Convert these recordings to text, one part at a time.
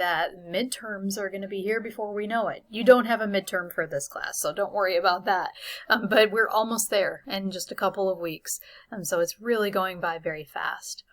that midterms are going to be here before we know it. You don't have a midterm for this class, so don't worry about that. But we're almost there in just a couple of weeks. So it's really going by very fast.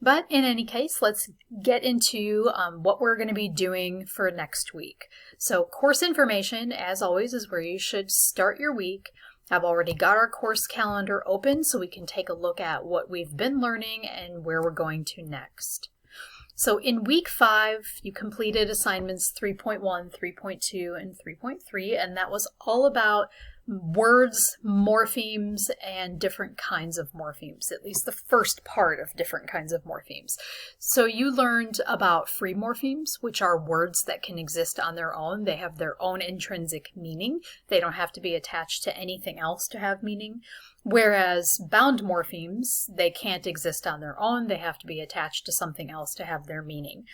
But in any case, let's get into what we're going to be doing for next week. So course information, as always, is where you should start your week. I've already got our course calendar open so we can take a look at what we've been learning and where we're going to next. So in week 5, you completed assignments 3.1, 3.2, and 3.3, and that was all about words, morphemes, and different kinds of morphemes, at least the first part of different kinds of morphemes. So you learned about free morphemes, which are words that can exist on their own. They have their own intrinsic meaning. They don't have to be attached to anything else to have meaning. Whereas bound morphemes, they can't exist on their own. They have to be attached to something else to have their meaning.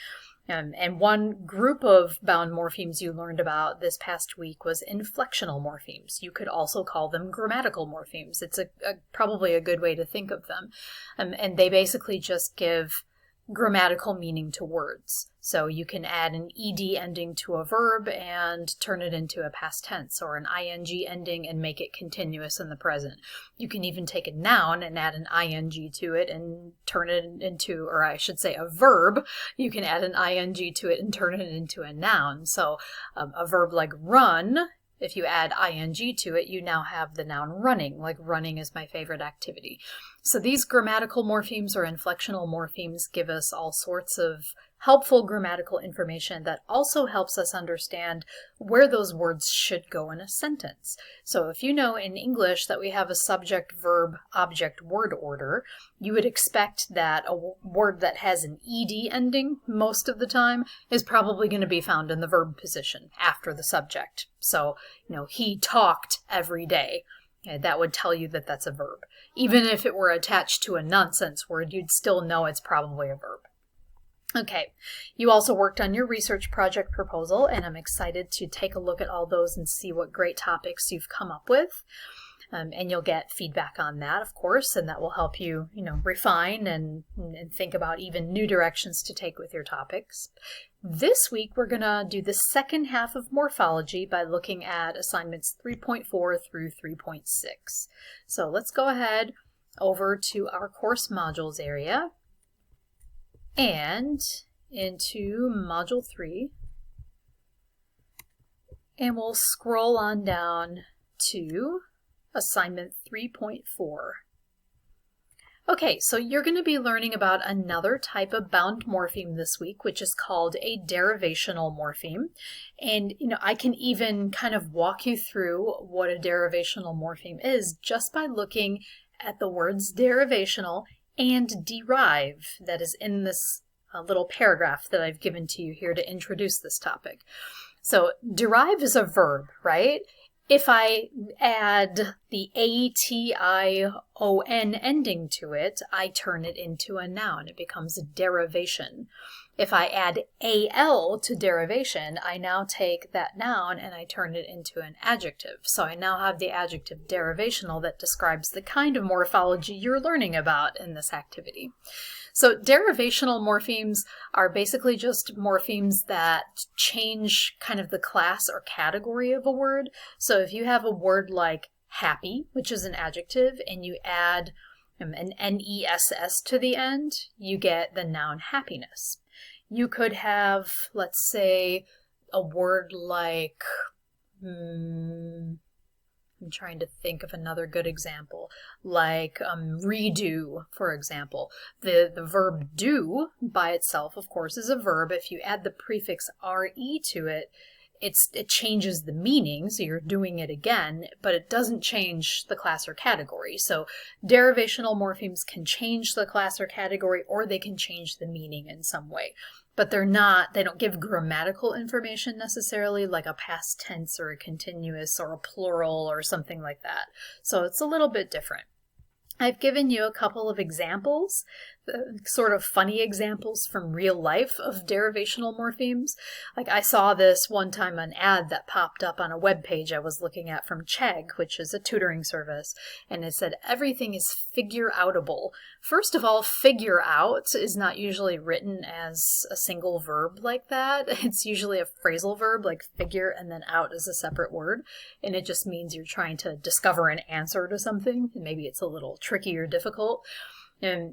And one group of bound morphemes you learned about this past week was inflectional morphemes. You could also call them grammatical morphemes. It's probably a good way to think of them. And they basically just give grammatical meaning to words. So you can add an ed ending to a verb and turn it into a past tense, or an ing ending and make it continuous in the present. You can even take a noun and add an ing to it and turn it into, or I should say a verb, you can add an ing to it and turn it into a noun. So a verb like run, if you add ing to it, you now have the noun running, like running is my favorite activity. So these grammatical morphemes or inflectional morphemes give us all sorts of helpful grammatical information that also helps us understand where those words should go in a sentence. So if you know in English that we have a subject, verb, object, word order, you would expect that a word that has an ed ending most of the time is probably going to be found in the verb position after the subject. So, he talked every day. That would tell you that that's a verb. Even if it were attached to a nonsense word, you'd still know it's probably a verb. Okay, you also worked on your research project proposal, and I'm excited to take a look at all those and see what great topics you've come up with. And you'll get feedback on that, of course, and that will help you, refine and think about even new directions to take with your topics. This week, we're going to do the second half of morphology by looking at assignments 3.4 through 3.6. So let's go ahead over to our course modules area and into Module 3, and we'll scroll on down to Assignment 3.4. Okay, so you're going to be learning about another type of bound morpheme this week, which is called a derivational morpheme. And, I can even kind of walk you through what a derivational morpheme is just by looking at the words derivational and derive that is in this little paragraph that I've given to you here to introduce this topic. So derive is a verb, right? If I add the A-T-I-O-N ending to it, I turn it into a noun. It becomes a derivation. If I add A-L to derivation, I now take that noun and I turn it into an adjective. So I now have the adjective derivational that describes the kind of morphology you're learning about in this activity. So derivational morphemes are basically just morphemes that change kind of the class or category of a word. So if you have a word like happy, which is an adjective, and you add an N-E-S-S to the end, you get the noun happiness. You could have, let's say, a word like, I'm trying to think of another good example, like redo, for example. The verb do by itself, of course, is a verb. If you add the prefix re to it, it changes the meaning, so you're doing it again, but it doesn't change the class or category. So derivational morphemes can change the class or category, or they can change the meaning in some way. But they don't give grammatical information necessarily, like a past tense or a continuous or a plural or something like that. So it's a little bit different. I've given you a couple of examples sort of funny examples from real life of derivational morphemes. Like I saw this one time, an ad that popped up on a web page I was looking at from Chegg, which is a tutoring service, and it said everything is figure-outable. First of all, figure out is not usually written as a single verb like that. It's usually a phrasal verb like figure and then out is a separate word, and it just means you're trying to discover an answer to something, and maybe it's a little tricky or difficult.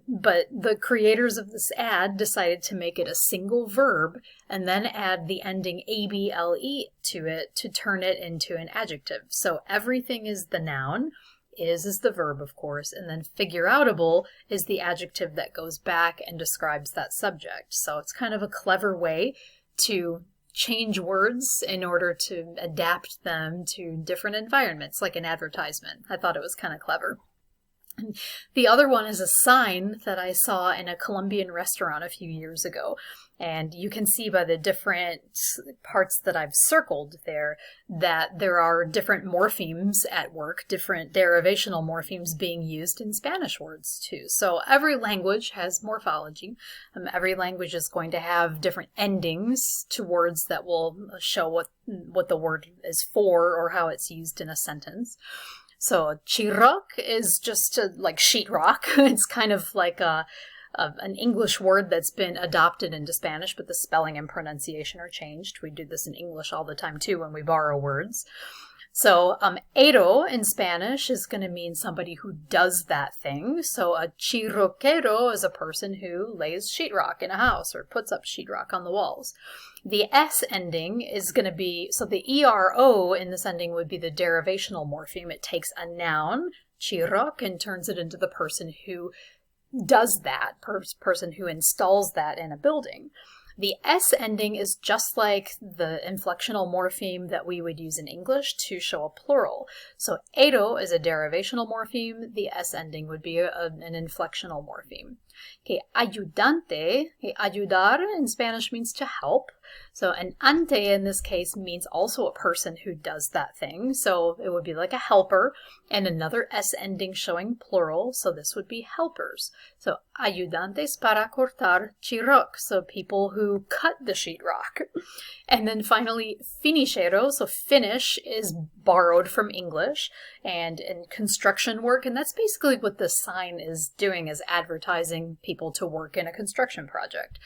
But the creators of this ad decided to make it a single verb and then add the ending able to it to turn it into an adjective. So everything is the noun, is the verb, of course, and then figure-outable is the adjective that goes back and describes that subject. So it's kind of a clever way to change words in order to adapt them to different environments, like an advertisement. I thought it was kind of clever. The other one is a sign that I saw in a Colombian restaurant a few years ago. And you can see by the different parts that I've circled there that there are different morphemes at work, different derivational morphemes being used in Spanish words too. So every language has morphology. Every language is going to have different endings to words that will show what the word is for or how it's used in a sentence. So chirroc is just like sheetrock. It's kind of like an English word that's been adopted into Spanish, but the spelling and pronunciation are changed. We do this in English all the time too when we borrow words. So ero in Spanish is going to mean somebody who does that thing. So a chirroquero is a person who lays sheetrock in a house or puts up sheetrock on the walls. The S ending is going to be, so the ERO in this ending would be the derivational morpheme. It takes a noun, chirroc, and turns it into the person who does that, person who installs that in a building. The S ending is just like the inflectional morpheme that we would use in English to show a plural. So ero is a derivational morpheme. The S ending would be an inflectional morpheme. Okay, ayudante, ayudar in Spanish means to help. So an ante in this case means also a person who does that thing. So it would be like a helper and another S ending showing plural. So this would be helpers. So ayudantes para cortar chirroc. So people who cut the sheetrock. And then finally finishero. So finish is borrowed from English and in construction work. And that's basically what this sign is doing, is advertising people to work in a construction project.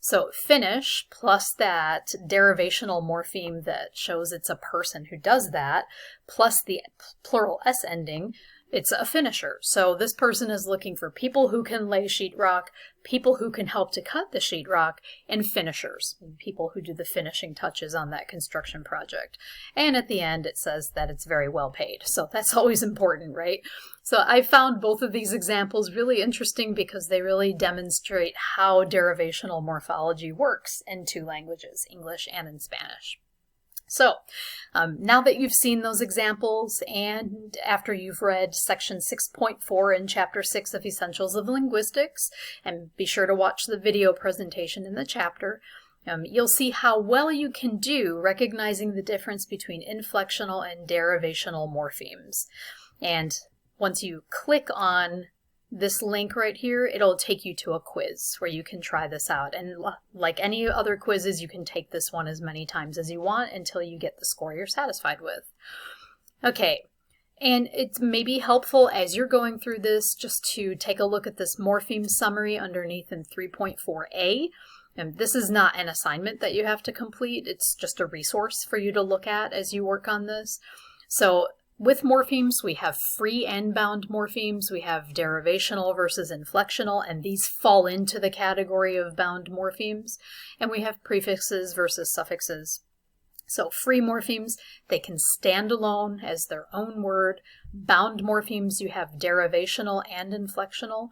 So finish plus that derivational morpheme that shows it's a person who does that, plus the plural S ending, it's a finisher. So this person is looking for people who can lay sheetrock, people who can help to cut the sheetrock, and finishers, people who do the finishing touches on that construction project. And at the end, it says that it's very well paid. So that's always important, right? So I found both of these examples really interesting because they really demonstrate how derivational morphology works in two languages, English and in Spanish. So now that you've seen those examples and after you've read section 6.4 in chapter 6 of Essentials of Linguistics, and be sure to watch the video presentation in the chapter, you'll see how well you can do recognizing the difference between inflectional and derivational morphemes. And once you click on this link right here, it'll take you to a quiz where you can try this out. And like any other quizzes, you can take this one as many times as you want until you get the score you're satisfied with. Okay, and it's maybe helpful as you're going through this just to take a look at this morpheme summary underneath in 3.4a. And this is not an assignment that you have to complete. It's just a resource for you to look at as you work on this. So with morphemes, we have free and bound morphemes. We have derivational versus inflectional, and these fall into the category of bound morphemes. And we have prefixes versus suffixes. So free morphemes, they can stand alone as their own word. Bound morphemes, you have derivational and inflectional.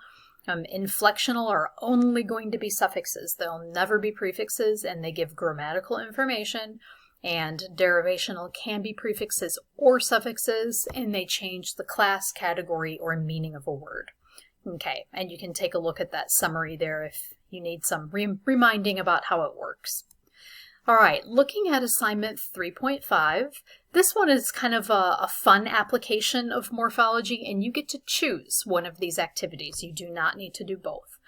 Inflectional are only going to be suffixes. They'll never be prefixes, and they give grammatical information. And derivational can be prefixes or suffixes, and they change the class, category, or meaning of a word. Okay, and you can take a look at that summary there if you need some reminding about how it works. All right, looking at assignment 3.5, this one is kind of a fun application of morphology, and you get to choose one of these activities. You do not need to do both.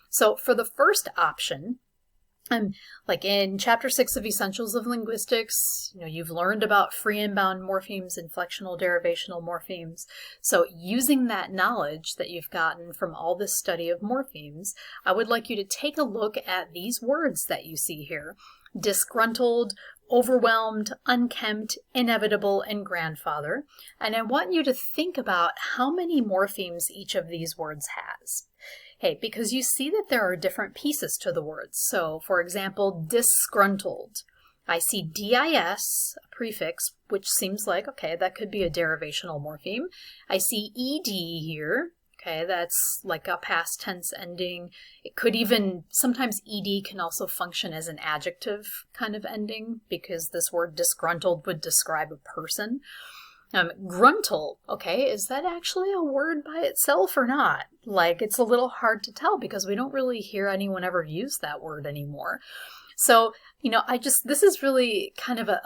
So for the first option, like in Chapter 6 of Essentials of Linguistics, you've learned about free and bound morphemes, inflectional derivational morphemes. So using that knowledge that you've gotten from all this study of morphemes, I would like you to take a look at these words that you see here: disgruntled, overwhelmed, unkempt, inevitable, and grandfather. And I want you to think about how many morphemes each of these words has. Okay, because you see that there are different pieces to the words. So, for example, disgruntled. I see DIS, a prefix, which seems like, okay, that could be a derivational morpheme. I see ED here. Okay, that's like a past tense ending. It could even, sometimes ED can also function as an adjective kind of ending, because this word disgruntled would describe a person. Gruntle, okay, is that actually a word by itself or not? Like, it's a little hard to tell because we don't really hear anyone ever use that word anymore. So, this is really kind of a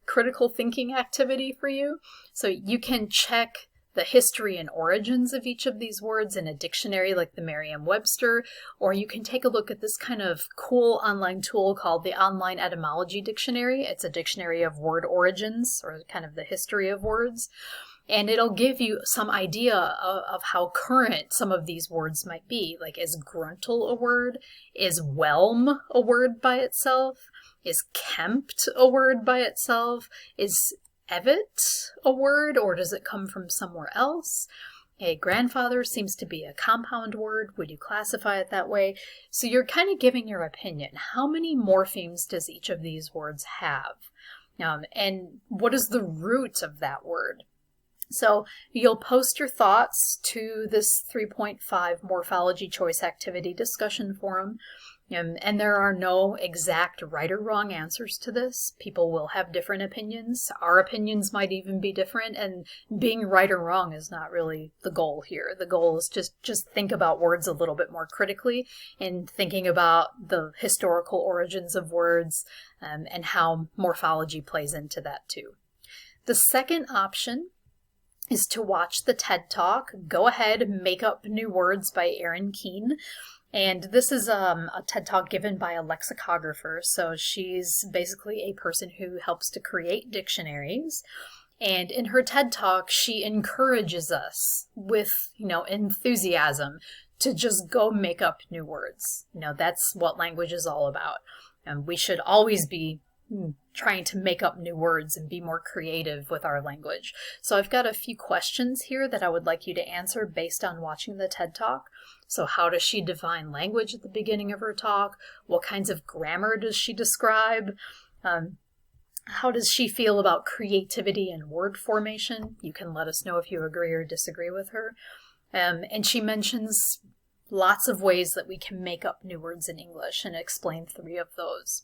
critical thinking activity for you. So you can check the history and origins of each of these words in a dictionary like the Merriam-Webster, or you can take a look at this kind of cool online tool called the Online Etymology Dictionary. It's a dictionary of word origins, or kind of the history of words, and it'll give you some idea of how current some of these words might be. Like, is gruntle a word? Is whelm a word by itself? Is kempt a word by itself? Is evet a word, or does it come from somewhere else? A grandfather seems to be a compound word. Would you classify it that way? So you're kind of giving your opinion. How many morphemes does each of these words have? And what is the root of that word? So you'll post your thoughts to this 3.5 morphology choice activity discussion forum. And there are no exact right or wrong answers to this. People will have different opinions. Our opinions might even be different, and being right or wrong is not really the goal here. The goal is just think about words a little bit more critically, and thinking about the historical origins of words and how morphology plays into that too. The second option is to watch the TED Talk, Go Ahead, Make Up New Words by Erin Keene. And this is a TED Talk given by a lexicographer. So she's basically a person who helps to create dictionaries. And in her TED Talk, she encourages us with, enthusiasm to just go make up new words. That's what language is all about. And we should always be trying to make up new words and be more creative with our language. So I've got a few questions here that I would like you to answer based on watching the TED Talk. So how does she define language at the beginning of her talk? What kinds of grammar does she describe? How does she feel about creativity and word formation? You can let us know if you agree or disagree with her. And she mentions lots of ways that we can make up new words in English, and explain 3 of those.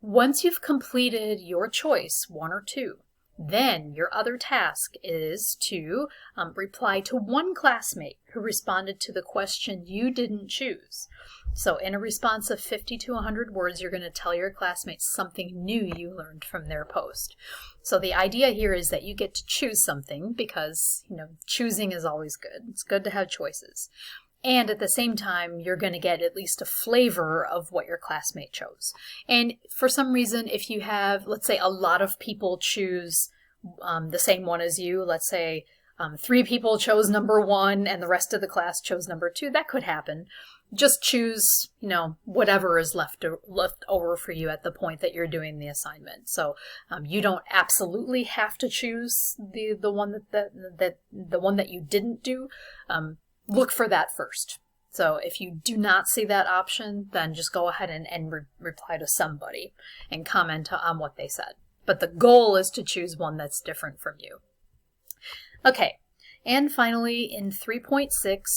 Once you've completed your choice, 1 or 2, then your other task is to reply to one classmate who responded to the question you didn't choose. So in a response of 50 to 100 words, you're going to tell your classmates something new you learned from their post. So the idea here is that you get to choose something because, choosing is always good. It's good to have choices. And at the same time, you're going to get at least a flavor of what your classmate chose. And for some reason, if you have, let's say, a lot of people choose the same one as you, let's say 3 people chose number 1 and the rest of the class chose number 2, that could happen. Just choose, whatever is left over for you at the point that you're doing the assignment. So you don't absolutely have to choose the one that you didn't do. Look for that first. So if you do not see that option, then just go ahead and reply to somebody and comment on what they said. But the goal is to choose one that's different from you. Okay, and finally in 3.6,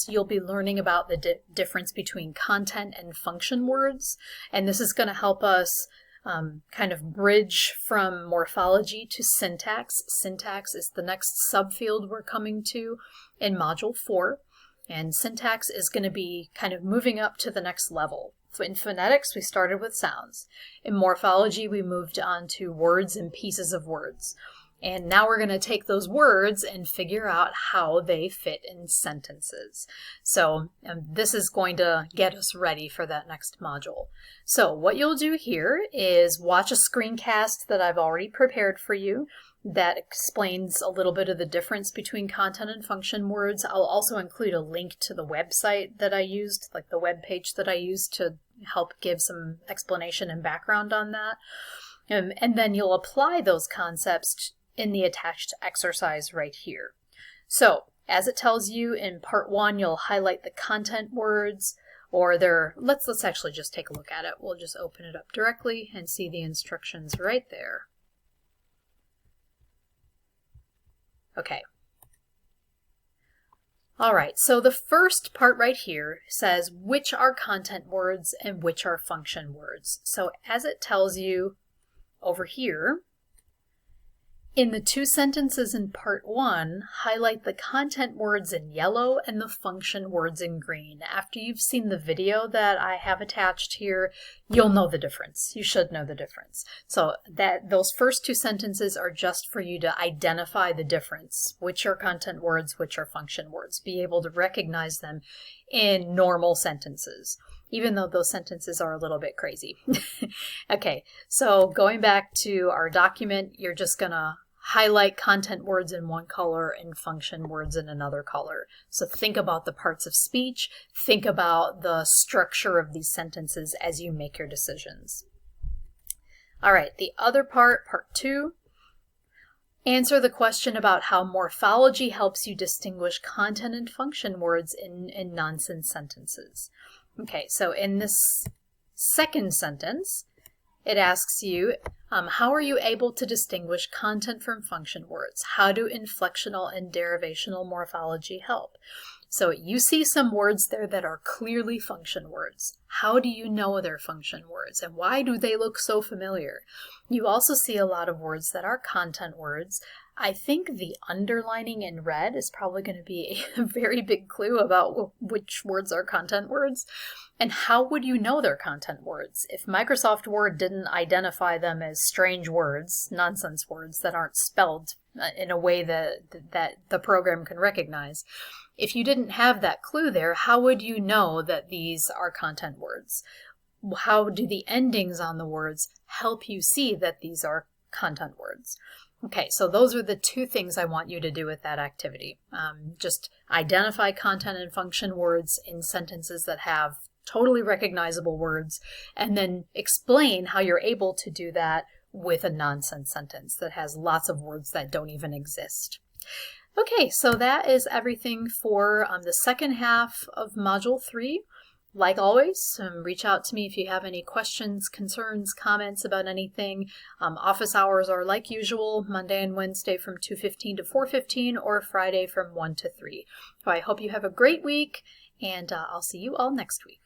you'll be learning about the difference between content and function words. And this is going to help us kind of bridge from morphology to syntax. Syntax is the next subfield we're coming to in Module 4. And syntax is going to be kind of moving up to the next level. So in phonetics, we started with sounds. In morphology, we moved on to words and pieces of words. And now we're going to take those words and figure out how they fit in sentences. So this is going to get us ready for that next module. So what you'll do here is watch a screencast that I've already prepared for you that explains a little bit of the difference between content and function words. I'll also include a link to the website that I used, like the web page that I used to help give some explanation and background on that. And then you'll apply those concepts in the attached exercise right here. So, as it tells you in part 1, you'll highlight the content words, or let's actually just take a look at it. We'll just open it up directly and see the instructions right there. Okay. All right, so the first part right here says which are content words and which are function words. So as it tells you over here, in the 2 sentences in part 1, highlight the content words in yellow and the function words in green. After you've seen the video that I have attached here, you'll know the difference. You should know the difference. So those first 2 sentences are just for you to identify the difference, which are content words, which are function words. Be able to recognize them in normal sentences, even though those sentences are a little bit crazy. Okay, so going back to our document, you're just gonna highlight content words in one color and function words in another color. So think about the parts of speech, think about the structure of these sentences as you make your decisions. All right, the other part, part 2, answer the question about how morphology helps you distinguish content and function words in nonsense sentences. Okay, so in this second sentence, it asks you, how are you able to distinguish content from function words? How do inflectional and derivational morphology help? So you see some words there that are clearly function words. How do you know they're function words, and why do they look so familiar? You also see a lot of words that are content words. I think the underlining in red is probably going to be a very big clue about which words are content words. And how would you know they're content words? If Microsoft Word didn't identify them as strange words, nonsense words that aren't spelled in a way that the program can recognize, if you didn't have that clue there, how would you know that these are content words? How do the endings on the words help you see that these are content words? Okay, so those are the 2 things I want you to do with that activity. Just identify content and function words in sentences that have totally recognizable words, and then explain how you're able to do that with a nonsense sentence that has lots of words that don't even exist. Okay, so that is everything for the second half of Module 3. Like always, reach out to me if you have any questions, concerns, comments about anything. Office hours are like usual, Monday and Wednesday from 2:15 to 4:15, or Friday from 1 to 3. So I hope you have a great week, and I'll see you all next week.